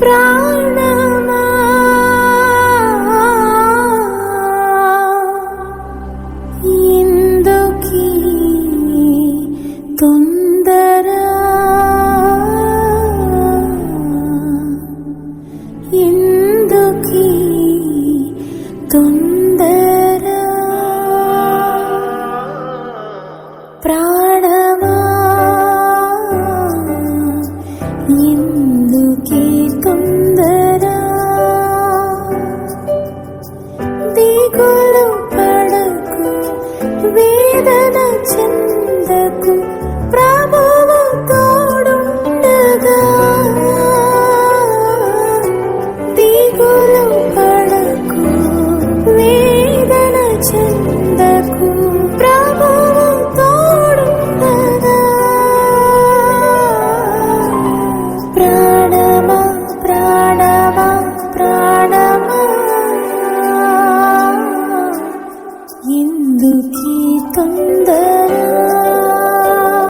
ప్రాణమా ఎందుకీ తొందర, ఎందుకీ తొందర, ప్రాణమా ఎందుకీ తొందర, దిగులు పడకు, వేదన చెందకు, ప్రభువు తోడుండగా. దిగులు పడకు, వేదన చెందకు, ప్రభువు తోడుండగా. ప్రాణమా ప్రాణమా ప్రాణమా ఎందుకీ తొందర.